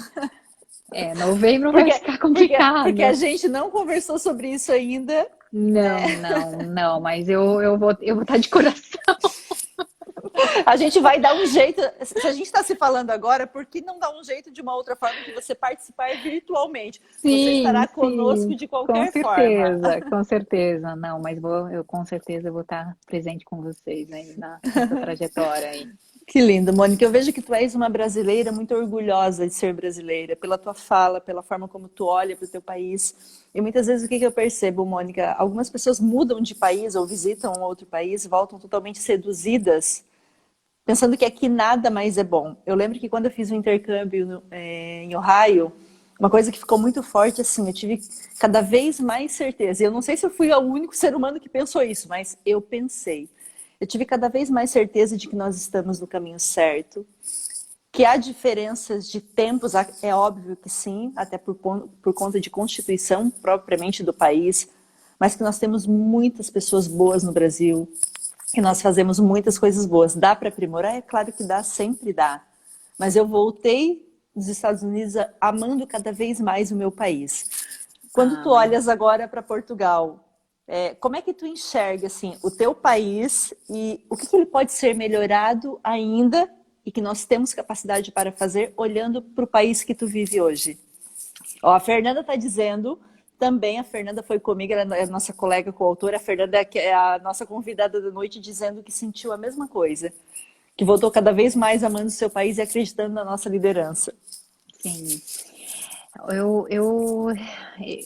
Novembro vai ficar complicado. Porque a gente não conversou sobre isso ainda. Não, mas eu vou estar de coração. A gente vai dar um jeito. Se a gente está se falando agora, por que não dar um jeito de uma outra forma de você participar virtualmente? Você Sim, estará conosco sim, de qualquer forma. com certeza. Não, mas eu com certeza vou estar presente com vocês aí nessa trajetória aí. Que lindo, Mônica. Eu vejo que tu és uma brasileira muito orgulhosa de ser brasileira, pela tua fala, pela forma como tu olha para o teu país. E muitas vezes o que eu percebo, Mônica? Algumas pessoas mudam de país ou visitam um outro país e voltam totalmente seduzidas, pensando que aqui nada mais é bom. Eu lembro que quando eu fiz um intercâmbio em Ohio, uma coisa que ficou muito forte, assim, eu tive cada vez mais certeza. E eu não sei se eu fui o único ser humano que pensou isso, mas eu pensei. Eu tive cada vez mais certeza de que nós estamos no caminho certo, que há diferenças de tempos, é óbvio que sim, até por conta de constituição propriamente do país, mas que nós temos muitas pessoas boas no Brasil, que nós fazemos muitas coisas boas. Dá para aprimorar? É claro que dá, sempre dá. Mas eu voltei dos Estados Unidos amando cada vez mais o meu país. Quando Ah, tu mas olhas agora para Portugal, como é que tu enxerga assim, o teu país e o que ele pode ser melhorado ainda e que nós temos capacidade para fazer olhando para o país que tu vive hoje? Ó, a Fernanda está dizendo, também a Fernanda foi comigo, ela é a nossa colega coautora, a Fernanda é a nossa convidada da noite, dizendo que sentiu a mesma coisa, que voltou cada vez mais amando o seu país e acreditando na nossa liderança. sim. Eu,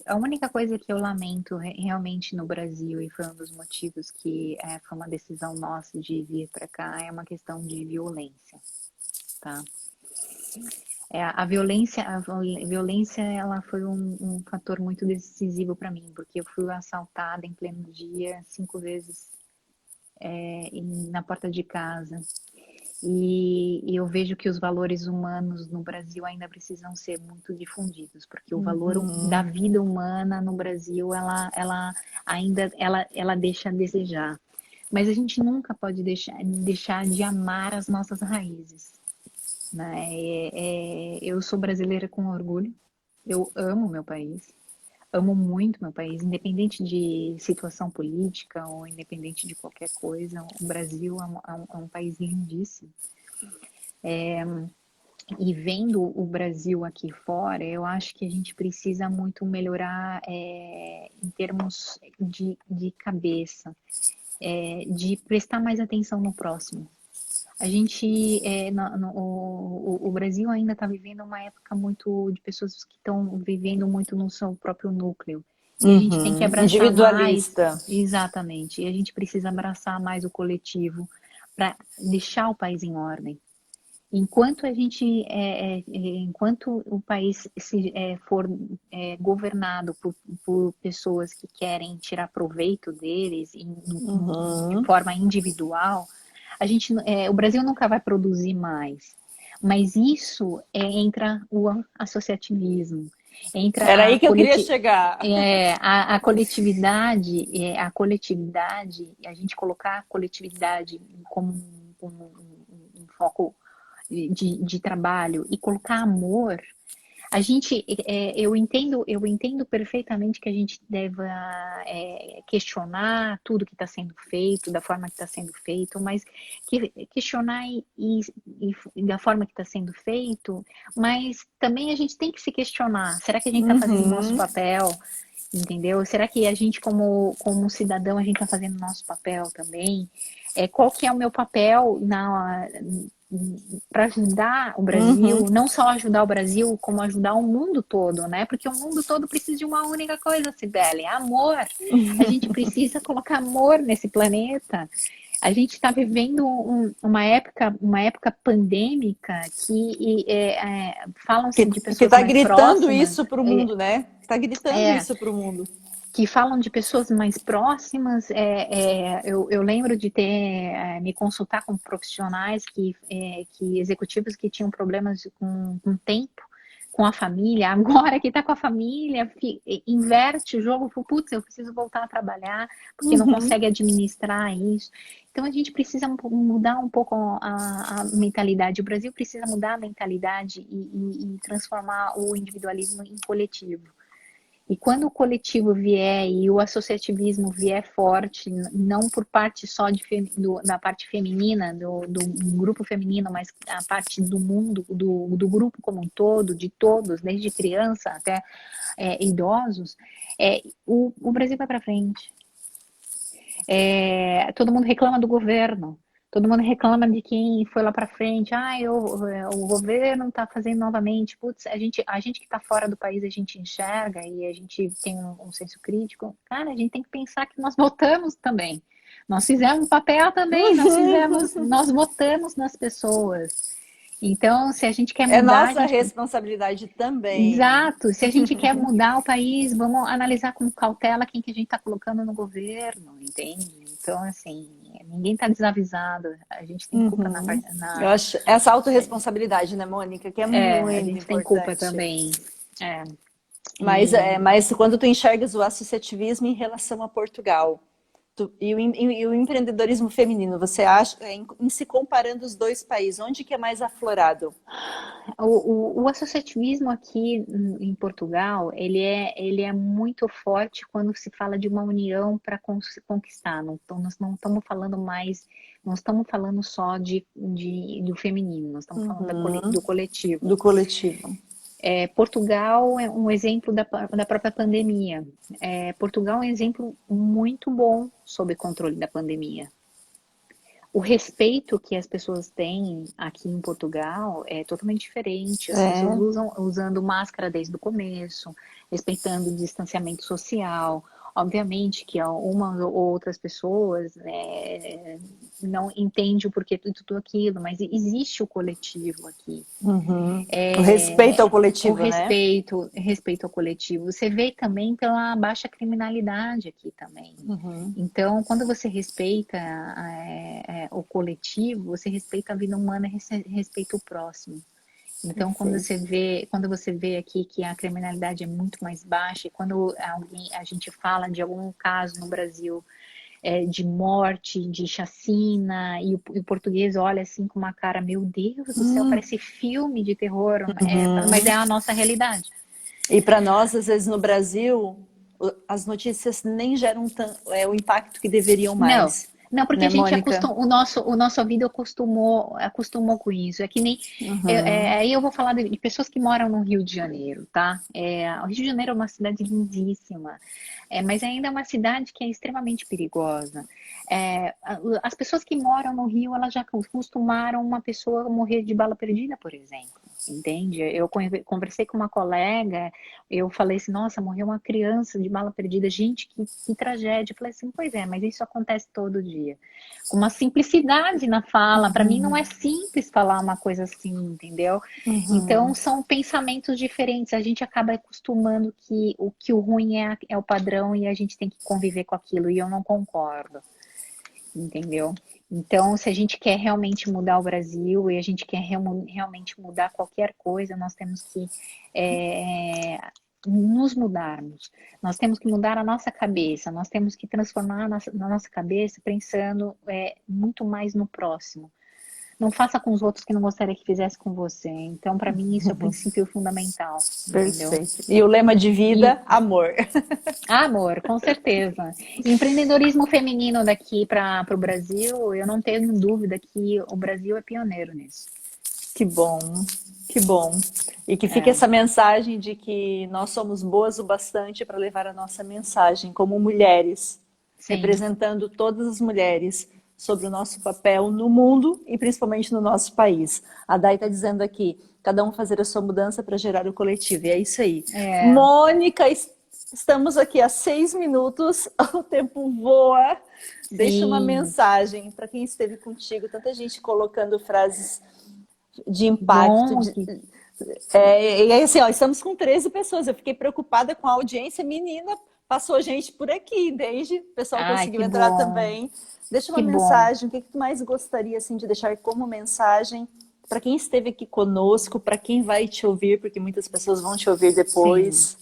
a única coisa que eu lamento realmente no Brasil, e foi um dos motivos que foi uma decisão nossa de vir para cá, é uma questão de violência, tá? A violência, ela foi um fator muito decisivo para mim, porque eu fui assaltada em pleno dia 5 vezes na porta de casa. E eu vejo que os valores humanos no Brasil ainda precisam ser muito difundidos, porque o valor da vida humana no Brasil, ela ainda ela deixa a desejar. Mas a gente nunca pode deixar de amar as nossas raízes, né? Eu sou brasileira com orgulho, eu amo meu país, amo muito meu país, independente de situação política ou independente de qualquer coisa, o Brasil é um país lindíssimo. E vendo o Brasil aqui fora, eu acho que a gente precisa muito melhorar em termos de cabeça, de prestar mais atenção no próximo. A gente, o Brasil ainda está vivendo uma época muito de pessoas que estão vivendo muito no seu próprio núcleo. E a gente tem que abraçar mais, Individualista. exatamente, e a gente precisa abraçar mais o coletivo para deixar o país em ordem. Enquanto o país for governado por pessoas que querem tirar proveito deles de forma individual, o Brasil nunca vai produzir mais. Mas isso entra o associativismo, entra Era aí que eu queria chegar. a coletividade, a gente colocar a coletividade como um foco de trabalho e colocar amor, eu entendo perfeitamente que a gente deva questionar tudo que está sendo feito, da forma que está sendo feito, mas questionar e da forma que está sendo feito, mas também a gente tem que se questionar, será que a gente está fazendo o nosso papel? Entendeu? Será que a gente, como cidadão, a gente está fazendo o nosso papel também? Qual que é o meu papel para ajudar o Brasil, não só ajudar o Brasil, como ajudar o mundo todo, né? Porque o mundo todo precisa de uma única coisa, Cibele, amor. A gente precisa colocar amor nesse planeta. A gente está vivendo uma época pandêmica que falam-se de Que pessoas está mais gritando próximas, isso para o mundo, né? Está gritando isso para o mundo. que falam de pessoas mais próximas. Eu lembro de me consultar com profissionais que executivos que tinham problemas com tempo, com a família, agora que está com a família, inverte o jogo, putz, eu preciso voltar a trabalhar, porque não consegue administrar isso. Então a gente precisa mudar um pouco a mentalidade. O Brasil precisa mudar a mentalidade e transformar o individualismo em coletivo. E quando o coletivo vier e o associativismo vier forte, não por parte só da parte feminina, do grupo feminino, mas a parte do mundo, do grupo como um todo, de todos, desde criança até idosos, o Brasil vai para frente. Todo mundo reclama do governo. Todo mundo reclama de quem foi lá para frente. O governo está fazendo novamente. Putz, a gente que está fora do país, a gente enxerga e a gente tem um senso crítico. Cara, a gente tem que pensar que nós votamos também. Nós fizemos papel também, nós votamos nas pessoas. Então, se a gente quer É mudar, a nossa gente... responsabilidade também. Exato. Se a gente quer mudar o país, vamos analisar com cautela quem que a gente está colocando no governo, entende? Então, assim, ninguém está desavisado. A gente tem culpa Eu acho essa autorresponsabilidade, né, Mônica, que é a muito gente tem culpa importante. também. É. Mas quando tu enxergas o associativismo em relação a Portugal e o empreendedorismo feminino, você acha, em se comparando os dois países, onde que é mais aflorado? O associativismo aqui em Portugal, ele é muito forte quando se fala de uma união para conquistar. Então, nós não estamos falando mais, não estamos falando só do feminino, nós estamos falando do coletivo. Do coletivo. Portugal é um exemplo da própria pandemia. Portugal é um exemplo muito bom sobre controle da pandemia. O respeito que as pessoas têm aqui em Portugal é totalmente diferente. As pessoas usando máscara desde o começo, respeitando o distanciamento social. Obviamente que umas ou outras pessoas não entendem o porquê de tudo aquilo, mas existe o coletivo aqui. O respeito ao coletivo, Respeito ao coletivo. Você vê também pela baixa criminalidade aqui também. Então, quando você respeita o coletivo, você respeita a vida humana e respeita o próximo. Então, quando você vê aqui que a criminalidade é muito mais baixa, e quando a gente fala de algum caso no Brasil de morte, de chacina, e o português olha assim com uma cara, meu Deus do céu, parece filme de terror, mas é a nossa realidade. E para nós, às vezes no Brasil, as notícias nem geram o impacto que deveriam mais. Não, porque né, a gente Mônica? o nosso ouvido acostumou com isso. É que nem. Aí eu vou falar de pessoas que moram no Rio de Janeiro, tá? O Rio de Janeiro é uma cidade lindíssima, mas ainda é uma cidade que é extremamente perigosa. As pessoas que moram no Rio, elas já acostumaram uma pessoa morrer de bala perdida, por exemplo. Entende? Eu conversei com uma colega, eu falei assim, nossa, morreu uma criança de bala perdida, gente, que tragédia. Eu falei assim, pois é, mas isso acontece todo dia. Com uma simplicidade na fala, para mim não é simples falar uma coisa assim, entendeu? Então são pensamentos diferentes, a gente acaba acostumando que o ruim é o padrão e a gente tem que conviver com aquilo, e eu não concordo. Entendeu? Então, se a gente quer realmente mudar o Brasil e a gente quer realmente mudar qualquer coisa, nós temos que nos mudarmos. Nós temos que mudar a nossa cabeça, nós temos que transformar na nossa cabeça pensando muito mais no próximo. Não faça com os outros que não gostaria que fizesse com você. Então, para mim, isso é o princípio fundamental. Entendeu? Perfeito. E o lema de vida, amor. Amor, com certeza. Empreendedorismo feminino daqui para o Brasil, eu não tenho dúvida que o Brasil é pioneiro nisso. Que bom, que bom. E que fique essa mensagem de que nós somos boas o bastante para levar a nossa mensagem como mulheres, representando todas as mulheres sobre o nosso papel no mundo e principalmente no nosso país. A Dai está dizendo aqui, cada um fazer a sua mudança para gerar o coletivo. E é isso aí. Mônica, estamos aqui há 6 minutos, o tempo voa. Sim. Deixa uma mensagem para quem esteve contigo, tanta gente colocando frases de impacto. E aí, assim, estamos com 13 pessoas. Eu fiquei preocupada com a audiência. Menina, passou gente por aqui, desde o pessoal conseguiu entrar também. Deixa uma mensagem. O que tu mais gostaria assim, de deixar como mensagem para quem esteve aqui conosco, para quem vai te ouvir, porque muitas pessoas vão te ouvir depois.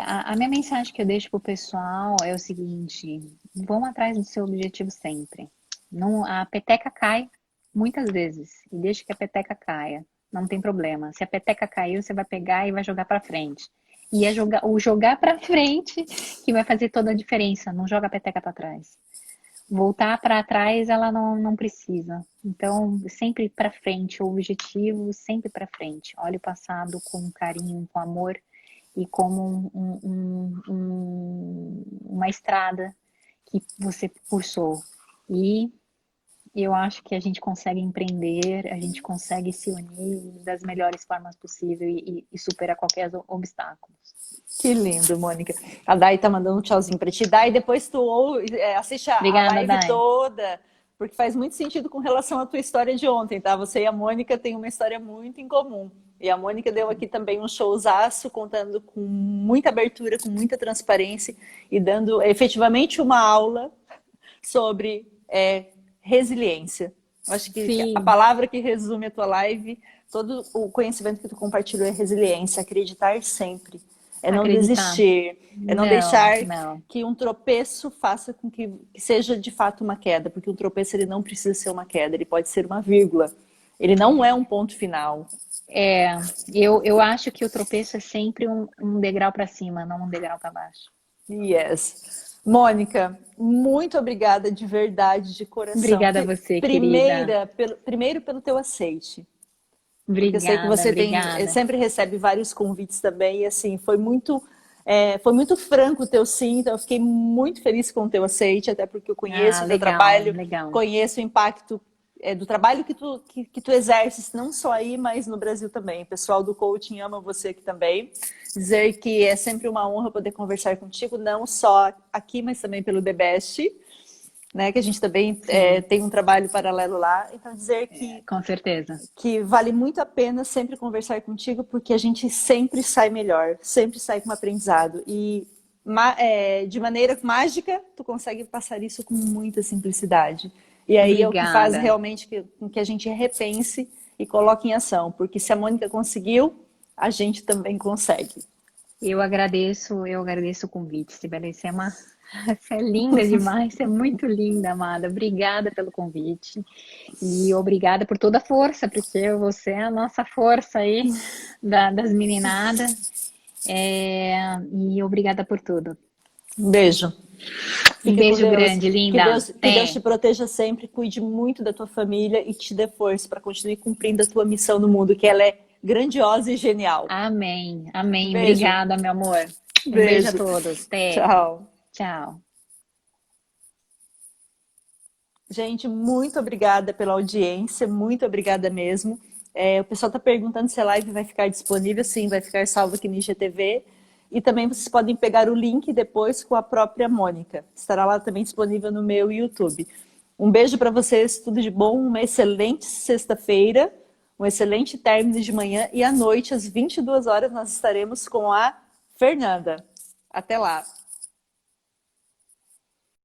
A minha mensagem que eu deixo para o pessoal é o seguinte: vão atrás do seu objetivo sempre. Não, a peteca cai muitas vezes e deixa que a peteca caia. Não tem problema. Se a peteca caiu, você vai pegar e vai jogar para frente. E é o jogar para frente que vai fazer toda a diferença. Não joga a peteca para trás. Voltar para trás, ela não precisa. Então, sempre para frente, o objetivo sempre para frente. Olhe o passado com carinho, com amor e como uma estrada que você cursou. E eu acho que a gente consegue empreender, a gente consegue se unir das melhores formas possíveis e superar qualquer obstáculo. Que lindo, Mônica. A Dai tá mandando um tchauzinho pra ti. Dai, depois assiste a Obrigada, live Dai. toda, porque faz muito sentido com relação à tua história de ontem, tá? Você e a Mônica têm uma história muito em comum. E a Mônica deu aqui também um showzaço, contando com muita abertura, com muita transparência e dando efetivamente uma aula sobre resiliência. Eu acho que Sim. a palavra que resume a tua live, todo o conhecimento que tu compartilhou é resiliência, acreditar sempre. É não desistir, é não deixar que um tropeço faça com que seja de fato uma queda, porque um tropeço ele não precisa ser uma queda, ele pode ser uma vírgula. Ele não é um ponto final. Eu acho que o tropeço é sempre um degrau para cima, não um degrau para baixo. Yes. Mônica, muito obrigada de verdade, de coração. Obrigada a você, querida. Primeiro pelo teu aceite. Obrigada, porque eu sei que você sempre recebe vários convites também, e assim, foi muito franco o teu sim, então eu fiquei muito feliz com o teu aceite, até porque eu conheço o teu trabalho, conheço o impacto do trabalho que tu exerces, não só aí, mas no Brasil também. O pessoal do coaching ama você aqui também. Dizer que é sempre uma honra poder conversar contigo, não só aqui, mas também pelo The Best, né, que a gente também tem um trabalho paralelo lá. Então, dizer que... com certeza. Que vale muito a pena sempre conversar contigo, porque a gente sempre sai melhor, sempre sai com um aprendizado. E de maneira mágica, tu consegue passar isso com muita simplicidade. E aí é o que faz realmente com que a gente repense e coloque em ação. Porque se a Mônica conseguiu, a gente também consegue. Eu agradeço o convite, Sibeli. Você é linda demais, você é muito linda, amada. Obrigada pelo convite e obrigada por toda a força, porque você é a nossa força aí das meninadas. E obrigada por tudo. Um beijo. Um beijo grande, linda. Que Deus te proteja sempre, cuide muito da tua família e te dê força para continuar cumprindo a tua missão no mundo, que ela é grandiosa e genial. Amém, amém. Obrigada, meu amor. Um beijo a todos. Até. Tchau. Tchau. Gente, muito obrigada pela audiência, muito obrigada mesmo. O pessoal está perguntando se a live vai ficar disponível. Sim, vai ficar salva aqui no IGTV. E também vocês podem pegar o link depois com a própria Mônica. Estará lá também disponível no meu YouTube. Um beijo para vocês, tudo de bom, uma excelente sexta-feira, um excelente término de manhã e à noite, às 22 horas, nós estaremos com a Fernanda. Até lá!